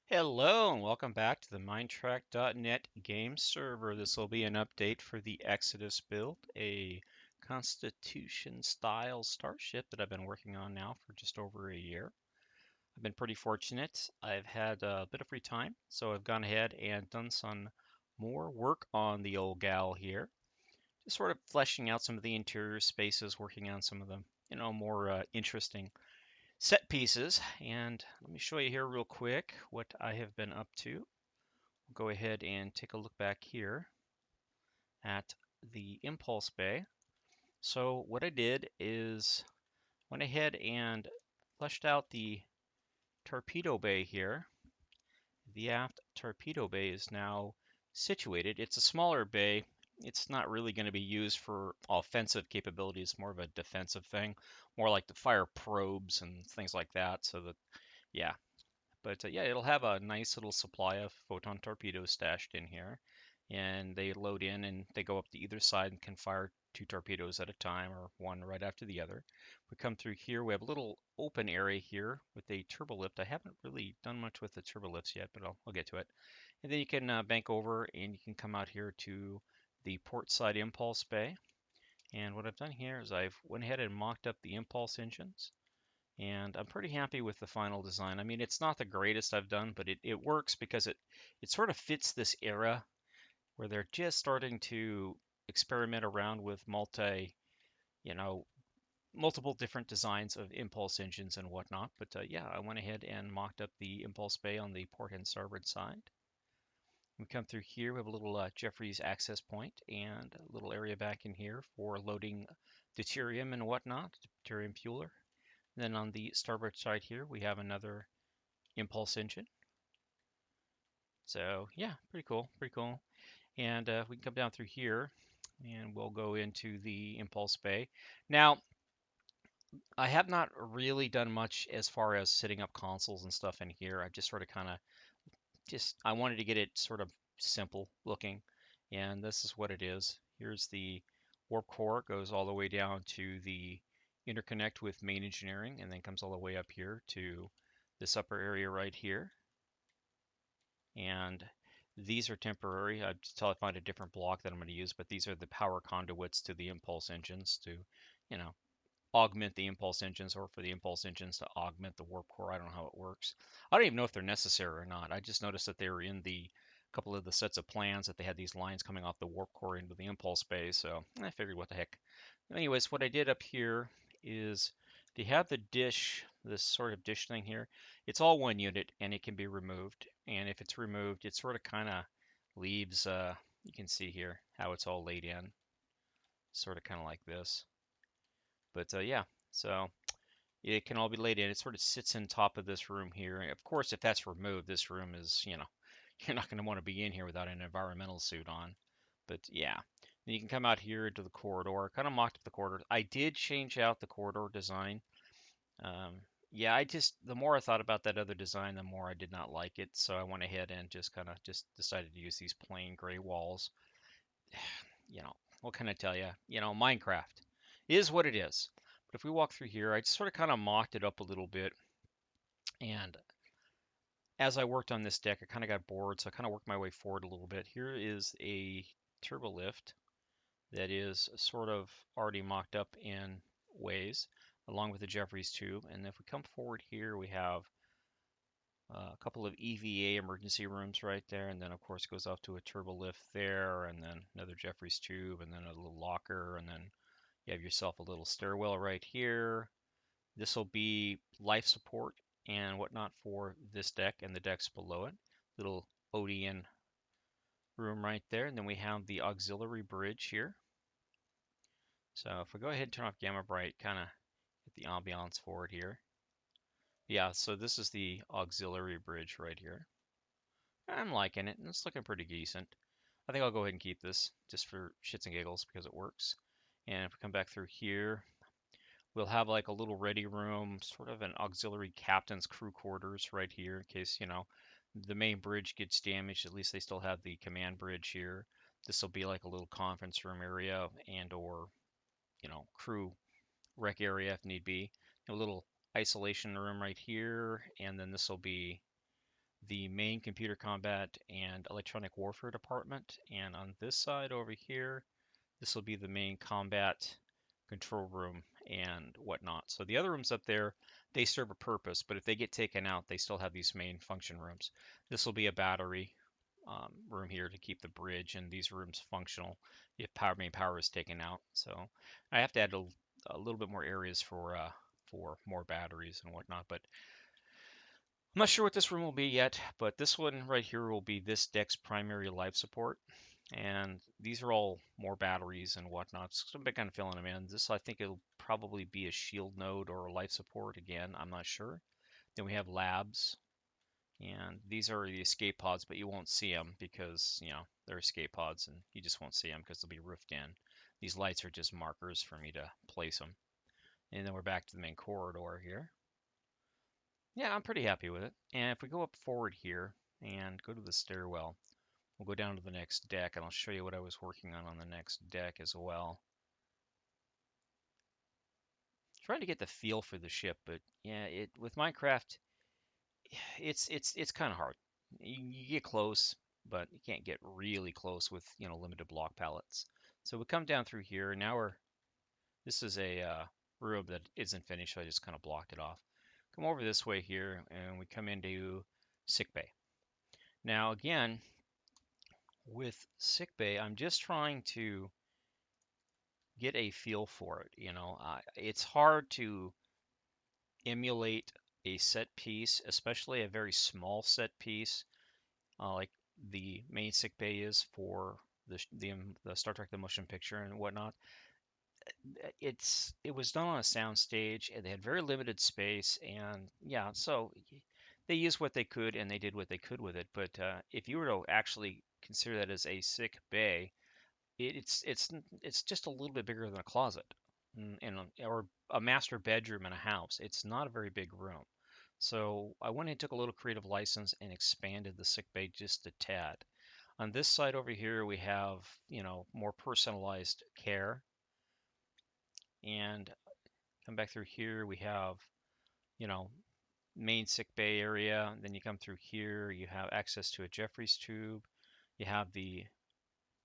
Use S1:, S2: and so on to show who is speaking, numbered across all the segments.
S1: Hello and welcome back to the Minetrek.net game server. This will be an update for the Exodus build, a Constitution style starship that I've been working on now for just over a year. I've been pretty fortunate. I've had a bit of free time, so I've gone ahead and done some more work on the old gal here. Just sort of fleshing out some of the interior spaces, working on some of the, more interesting set pieces. And let me show you here real quick what I have been up to. We'll go ahead and take a look back here at the impulse bay. So what I did is went ahead and fleshed out the torpedo bay here. The aft torpedo bay is now situated. It's a smaller bay. It's not really going to be used for offensive capabilities, more of a defensive thing, more like to fire probes and things like that. So that, yeah, but yeah, it'll have a nice little supply of photon torpedoes stashed in here. And they load in and they go up to either side and can fire two torpedoes at a time or one right after the other. We come through here, we have a little open area here with a turbolift. I haven't really done much with the turbolifts yet, but I'll get to it. And then you can bank over and you can come out here to the port side impulse bay. And what I've done here is I've went ahead and mocked up the impulse engines. And I'm pretty happy with the final design. I mean, it's not the greatest I've done, but it works because it sort of fits this era where they're just starting to experiment around with you know, multiple different designs of impulse engines and whatnot. But yeah, I went ahead and mocked up the impulse bay on the port and starboard side. We come through here, we have a little Jeffries access point and a little area back in here for loading deuterium and whatnot, deuterium fueler. Then on the starboard side here, we have another impulse engine. So yeah, pretty cool, pretty cool. And we can come down through here and we'll go into the impulse bay. Now, I have not really done much as far as setting up consoles and stuff in here. I just sort of kind of I wanted to get it sort of simple looking. And this is what it is. Here's the warp core, goes all the way down to the interconnect with main engineering and then comes all the way up here to this upper area right here. And these are temporary until I find a different block that I'm going to use, but these are the power conduits to the impulse engines to, you know, augment the impulse engines or for the impulse engines to augment the warp core. I don't know how it works. I don't even know if they're necessary or not. I just noticed that they were in the couple of the sets of plans that they had these lines coming off the warp core into the impulse bay, so I figured what the heck. Anyways, what I did up here is they have the dish, this sort of dish thing here. It's all one unit and it can be removed. And if it's removed, it sort of kind of leaves, you can see here how it's all laid in, sort of kind of like this. But yeah, so it can all be laid in. It sort of sits in top of this room here. Of course, if that's removed, this room is, you're not going to want to be in here without an environmental suit on. But yeah, then you can come out here into the corridor. Kind of mocked up the corridor. I did change out the corridor design. Um, yeah, the more I thought about that other design, the more I did not like it. So I went ahead and just kind of just decided to use these plain gray walls. What can I tell you? Minecraft is what it is. But if we walk through here, I just sort of kind of mocked it up a little bit. And as I worked on this deck, I kind of got bored, so I kind of worked my way forward a little bit. Here is a turbo lift that is sort of already mocked up in ways, along with the Jeffries tube. And if we come forward here, we have a couple of EVA emergency rooms right there, and then of course it goes off to a turbo lift there, and then another Jeffries tube, and then a little locker, and then you have yourself a little stairwell right here. This will be life support and whatnot for this deck and the decks below it. Little Odeon room right there, and then we have the auxiliary bridge here. So if we go ahead and turn off Gamma Bright, kind of get the ambiance forward here. Yeah, so this is the auxiliary bridge right here. I'm liking it, and it's looking pretty decent. I think I'll go ahead and keep this just for shits and giggles because it works. And if we come back through here, we'll have like a little ready room, sort of an auxiliary captain's crew quarters right here in case, the main bridge gets damaged. At least they still have the command bridge here. This will be like a little conference room area and or, crew rec area if need be. A little isolation room right here, and then this will be the main computer combat and electronic warfare department. And on this side over here, this will be the main combat control room and whatnot. So the other rooms up there, they serve a purpose, but if they get taken out, they still have these main function rooms. This will be a battery room here to keep the bridge and these rooms functional if main power is taken out. So I have to add a little bit more areas for more batteries and whatnot. But I'm not sure what this room will be yet. But this one right here will be this deck's primary life support. And these are all more batteries and whatnot. So I've been kind of filling them in. This, I think it'll probably be a shield node or a life support. Again, I'm not sure. Then we have labs. And these are the escape pods, but you won't see them because, they're escape pods and you just won't see them because they'll be roofed in. These lights are just markers for me to place them. And then we're back to the main corridor here. Yeah, I'm pretty happy with it. And if we go up forward here and go to the stairwell, we'll go down to the next deck and I'll show you what I was working on the next deck as well. Trying to get the feel for the ship, but yeah, with Minecraft, it's kind of hard. You get close, but you can't get really close with limited block palettes. So we come down through here. Now this is a room that isn't finished, so I just kind of blocked it off. Come over this way here, and we come into sick bay. Now again, with sick bay, I'm just trying to get a feel for it. It's hard to emulate a set piece, especially a very small set piece, like the main sick bay is for the Star Trek the Motion Picture and whatnot. It was done on a sound stage, and they had very limited space, and yeah, so they used what they could and they did what they could with it. But if you were to actually consider that as a sick bay, it's just a little bit bigger than a closet, or a master bedroom in a house. It's not a very big room. So I went and took a little creative license and expanded the sick bay just a tad. On this side over here, we have, more personalized care. And come back through here, we have, you know, main sick bay area. Then you come through here, you have access to a Jeffries tube. You have the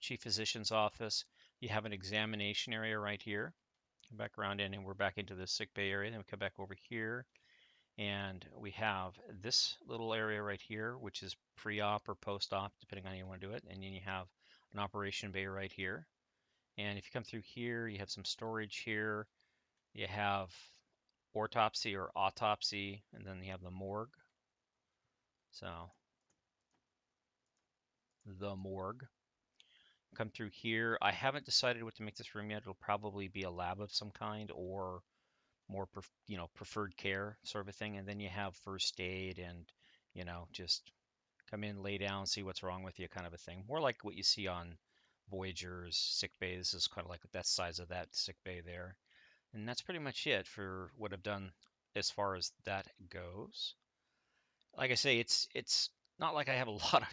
S1: chief physician's office. You have an examination area right here. Come back around in, and we're back into the sick bay area. Then we come back over here, and we have this little area right here, which is pre-op or post-op, depending on how you want to do it. And then you have an operation bay right here. And if you come through here, you have some storage here. You have autopsy or autopsy, and then you have the morgue. So the morgue. Come through here. I haven't decided what to make this room yet. It'll probably be a lab of some kind or more, preferred care sort of a thing. And then you have first aid and, just come in, lay down, see what's wrong with you kind of a thing. More like what you see on Voyager's sick bay. This is kind of like that size of that sick bay there. And that's pretty much it for what I've done as far as that goes. Like I say, it's not like I have a lot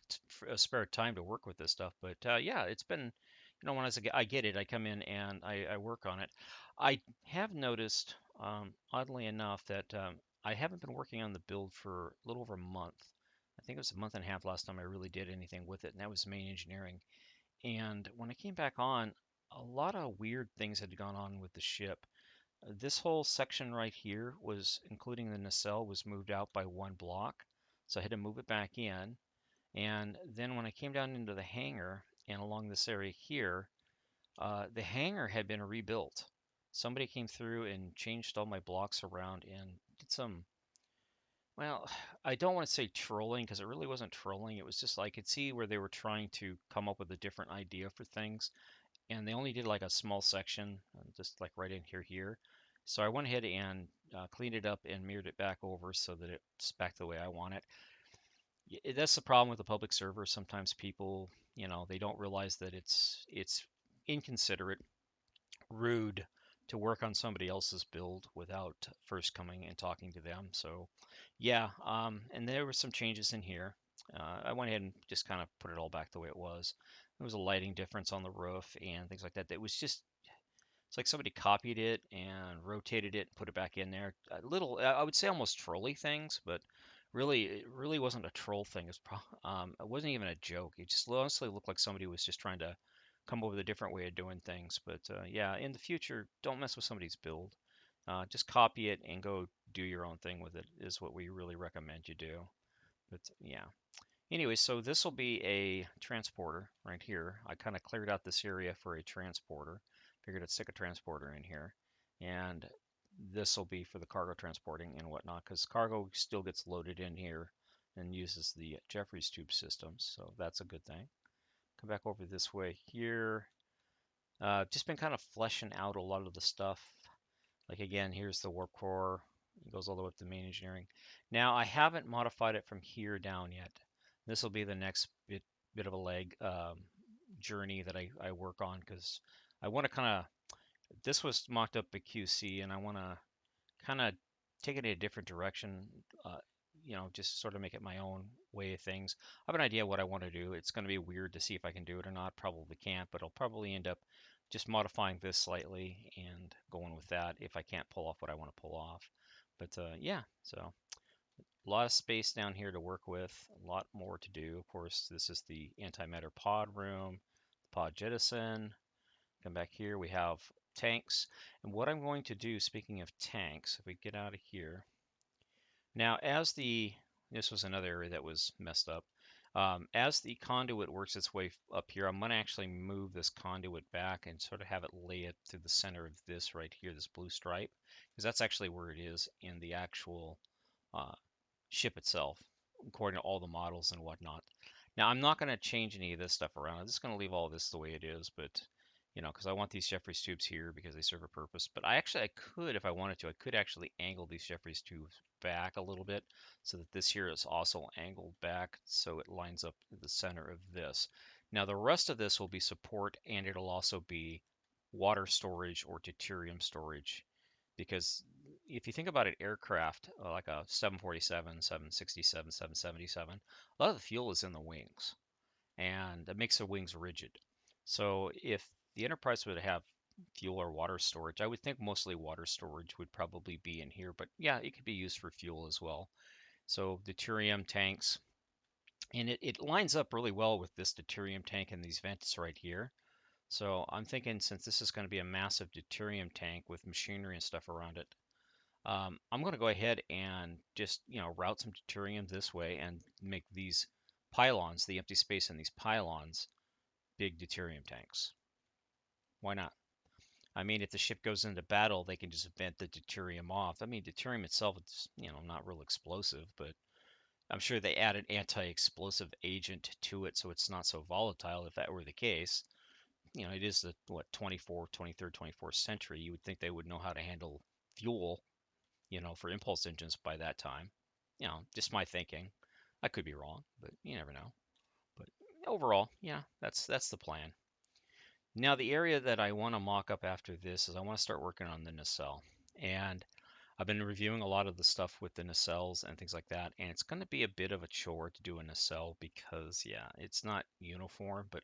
S1: of spare time to work with this stuff, but yeah, it's been, when I get it, I come in and I work on it. I have noticed, oddly enough, that I haven't been working on the build for a little over a month. I think it was a month and a half last time I really did anything with it, and that was main engineering. And when I came back on, a lot of weird things had gone on with the ship. This whole section right here was, including the nacelle, was moved out by one block. So I had to move it back in. And then when I came down into the hangar and along this area here, the hangar had been rebuilt. Somebody came through and changed all my blocks around and did some, well, I don't want to say trolling because it really wasn't trolling. It was just I could see where they were trying to come up with a different idea for things, and they only did like a small section, just like right in here. So I went ahead and cleaned it up and mirrored it back over so that it's back the way I want it. That's the problem with the public server. Sometimes people, they don't realize that it's inconsiderate, rude to work on somebody else's build without first coming and talking to them. So yeah, and there were some changes in here. I went ahead and just kind of put it all back the way it was. There was a lighting difference on the roof and things like that. That was just, it's like somebody copied it and rotated it, put it back in there. A little, I would say almost trolley things, but Really, it really wasn't a troll thing. It wasn't even a joke. It just honestly looked like somebody was just trying to come up with a different way of doing things. But yeah, in the future, don't mess with somebody's build. Just copy it and go do your own thing with it is what we really recommend you do. But yeah. Anyway, so this will be a transporter right here. I kind of cleared out this area for a transporter. Figured I'd stick a transporter in here. And this will be for the cargo transporting and whatnot, because cargo still gets loaded in here and uses the Jeffries tube systems, so that's a good thing. Come back over this way here. Just been kind of fleshing out a lot of the stuff. Like again, here's the warp core. It goes all the way up to main engineering. Now I haven't modified it from here down yet. This will be the next bit of a leg journey that I work on because I want to kind of. This was mocked up at QC, and I want to kind of take it in a different direction. Uh, just sort of make it my own way of things. I have an idea what I want to do. It's going to be weird to see if I can do it or not. Probably can't, but I'll probably end up just modifying this slightly and going with that if I can't pull off what I want to pull off. But yeah, so a lot of space down here to work with, a lot more to do. Of course, this is the antimatter pod room, pod jettison. Come back here, we have tanks. And what I'm going to do, speaking of tanks, if we get out of here. Now, this was another area that was messed up. As the conduit works its way up here, I'm going to actually move this conduit back and sort of have it lay it to the center of this right here, this blue stripe, because that's actually where it is in the actual uh, ship itself, according to all the models and whatnot. Now, I'm not going to change any of this stuff around. I'm just going to leave all this the way it is, but because I want these Jeffries tubes here because they serve a purpose. But I could, if I wanted to, I could actually angle these Jeffries tubes back a little bit so that this here is also angled back so it lines up the center of this. Now, the rest of this will be support and it'll also be water storage or deuterium storage because if you think about an aircraft like a 747, 767, 777, a lot of the fuel is in the wings, and that makes the wings rigid. So if the Enterprise would have fuel or water storage, I would think mostly water storage would probably be in here, but yeah, it could be used for fuel as well. So deuterium tanks, and it lines up really well with this deuterium tank and these vents right here. So I'm thinking since this is going to be a massive deuterium tank with machinery and stuff around it, I'm going to go ahead and just, route some deuterium this way and make these pylons, the empty space in these pylons, big deuterium tanks. Why not? I mean, if the ship goes into battle, they can just vent the deuterium off. I mean, deuterium itself is, not real explosive, but I'm sure they add an anti-explosive agent to it so it's not so volatile if that were the case. It is the, what, 23rd, 24th century. You would think they would know how to handle fuel for impulse engines by that time. Just my thinking. I could be wrong, but you never know. But overall, yeah, that's the plan. Now, the area that I want to mock up after this is I want to start working on the nacelle. And I've been reviewing a lot of the stuff with the nacelles and things like that, and it's going to be a bit of a chore to do a nacelle because, yeah, it's not uniform, but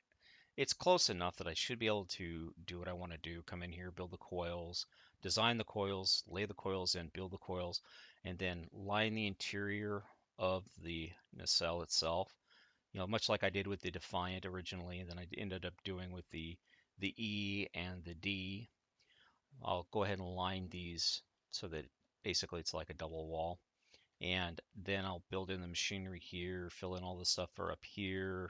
S1: it's close enough that I should be able to do what I want to do. Come in here, build the coils, design the coils, lay the coils in, build the coils, and then line the interior of the nacelle itself. Much like I did with the Defiant originally, and then I ended up doing with the E and the D. I'll go ahead and line these so that basically it's like a double wall. And then I'll build in the machinery here, fill in all the stuff for up here,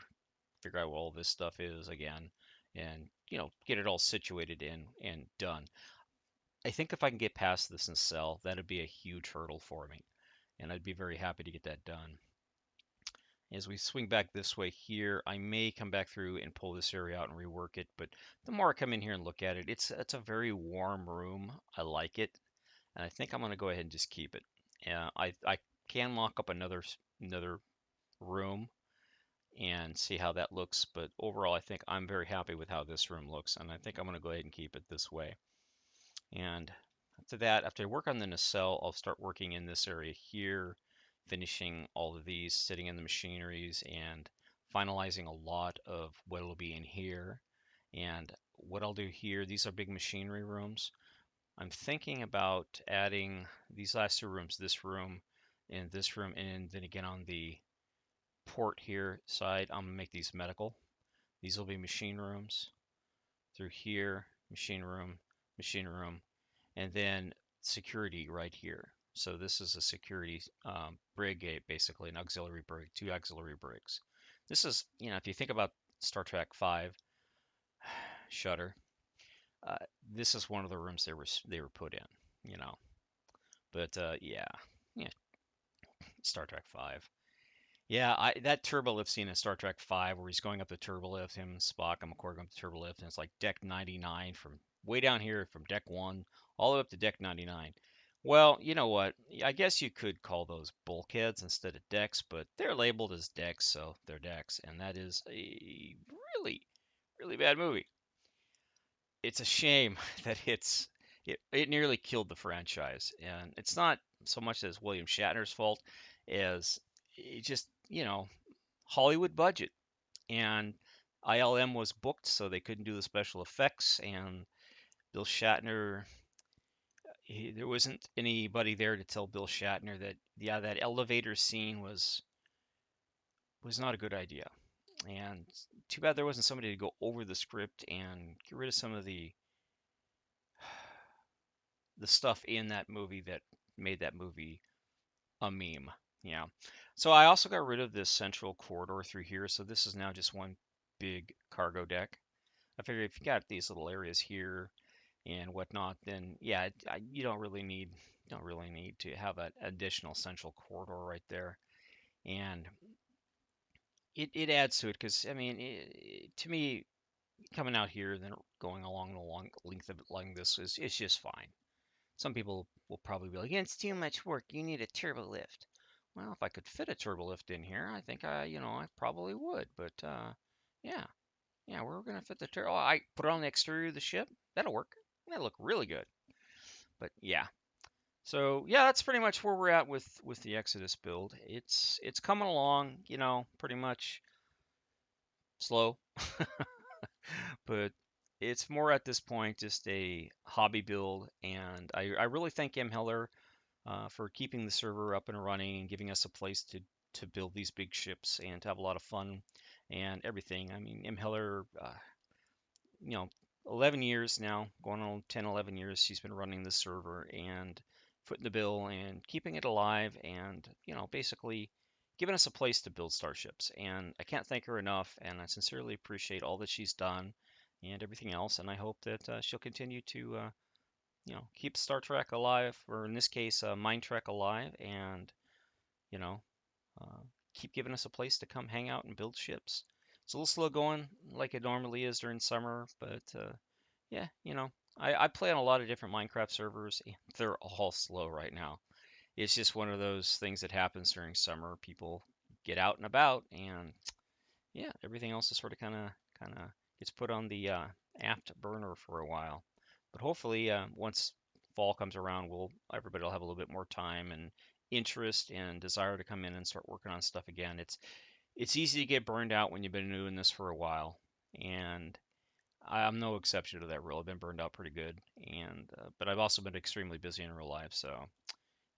S1: figure out what all this stuff is again, and get it all situated in and done. I think if I can get past this nacelle, that'd be a huge hurdle for me, and I'd be very happy to get that done. As we swing back this way here, I may come back through and pull this area out and rework it, but the more I come in here and look at it, it's a very warm room. I like it, and I think I'm going to go ahead and just keep it. I can mock up another room and see how that looks. But overall, I think I'm very happy with how this room looks, and I think I'm going to go ahead and keep it this way. And after that, after I work on the nacelle, I'll start working in this area here, finishing all of these, sitting in the machineries, and finalizing a lot of what will be in here. And what I'll do here, these are big machinery rooms. I'm thinking about adding these last two rooms, this room in this room, and then again on the port here side, I'm gonna make these medical. These will be machine rooms. Through here, machine room, and then security right here. So this is a security brig, basically an auxiliary brig, two auxiliary brigs. This is, if you think about Star Trek V, Shutter, uh, this is one of the rooms they were put in, you know. But yeah, Star Trek V. Yeah, that turbo lift scene in Star Trek V where he's going up the turbo lift, him and Spock and McCoy going up the turbo lift, and it's like deck 99 from way down here from deck 1 all the way up to deck 99. Well, you know what? I guess you could call those bulkheads instead of decks, but they're labeled as decks, so they're decks, and that is a really, really bad movie. It's a shame that it nearly killed the franchise, and it's not so much as William Shatner's fault as it just, Hollywood budget, and ILM was booked, so they couldn't do the special effects. And Bill Shatner, there wasn't anybody there to tell Bill Shatner that, yeah, that elevator scene was not a good idea. And too bad there wasn't somebody to go over the script and get rid of some of the stuff in that movie that made that movie a meme. Yeah. So I also got rid of this central corridor through here. So this is now just one big cargo deck. I figure if you got these little areas here and whatnot, then yeah, you don't really need to have an additional central corridor right there, and it adds to it because I mean, to me, coming out here then going along the long length of it like this is it's just fine. Some people will probably be like, yeah, it's too much work. You need a turbo lift. Well, if I could fit a turbo lift in here, I think I probably would. But yeah, yeah, we're gonna fit the turbo. I put it on the exterior of the ship. That'll work. That'll look really good. But yeah, so yeah, that's pretty much where we're at with the Exodus build. It's coming along, pretty much slow, but it's more at this point just a hobby build, and I really thank MHeller for keeping the server up and running and giving us a place to build these big ships and to have a lot of fun and everything. I mean, MHeller, you know, 11 years now, going on 10, 11 years, she's been running the server and footing the bill and keeping it alive and, basically giving us a place to build starships. And I can't thank her enough, and I sincerely appreciate all that she's done and everything else. And I hope that she'll continue to, keep Star Trek alive, or in this case, Minetrek alive, and, you know, uh, keep giving us a place to come hang out and build ships. It's a little slow going like it normally is during summer, but yeah, I play on a lot of different Minecraft servers, and they're all slow right now. It's just one of those things that happens during summer. People get out and about, and yeah, everything else is sort of kind of gets put on the aft burner for a while. But hopefully, once fall comes around, everybody will have a little bit more time and interest and desire to come in and start working on stuff again. It's easy to get burned out when you've been doing this for a while, and I'm no exception to that rule. I've been burned out pretty good, and but I've also been extremely busy in real life, so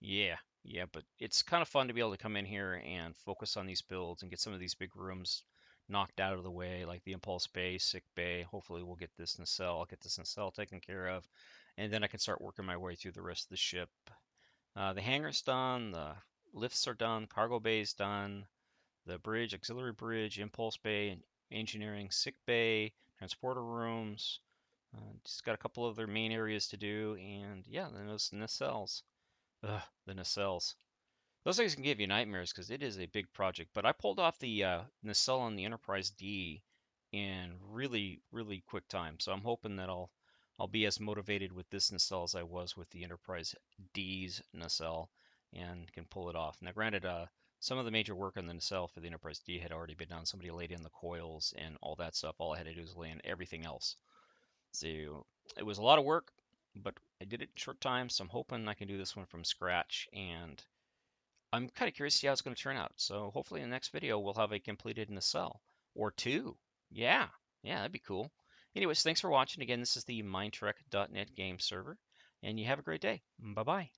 S1: yeah, yeah, but it's kind of fun to be able to come in here and focus on these builds and get some of these big rooms knocked out of the way, like the impulse bay, sick bay. Hopefully, we'll get this nacelle. I'll get this nacelle taken care of, and then I can start working my way through the rest of the ship. The hangar's done, the lifts are done, cargo bay's done, the bridge, auxiliary bridge, impulse bay, engineering, sick bay, transporter rooms. Just got a couple other main areas to do, and yeah, then those nacelles. Ugh, the nacelles. Those things can give you nightmares because it is a big project. But I pulled off the nacelle on the Enterprise D in really, really quick time. So I'm hoping that I'll be as motivated with this nacelle as I was with the Enterprise D's nacelle and can pull it off. Now, granted, some of the major work on the nacelle for the Enterprise D had already been done. Somebody laid in the coils and all that stuff. All I had to do was lay in everything else. So it was a lot of work, but I did it in short time. So I'm hoping I can do this one from scratch, and I'm kind of curious to see how it's going to turn out. So hopefully in the next video we'll have a completed nacelle or two. Yeah, yeah, that'd be cool. Anyways, thanks for watching. Again, this is the Minetrek.net game server, and you have a great day. Bye bye.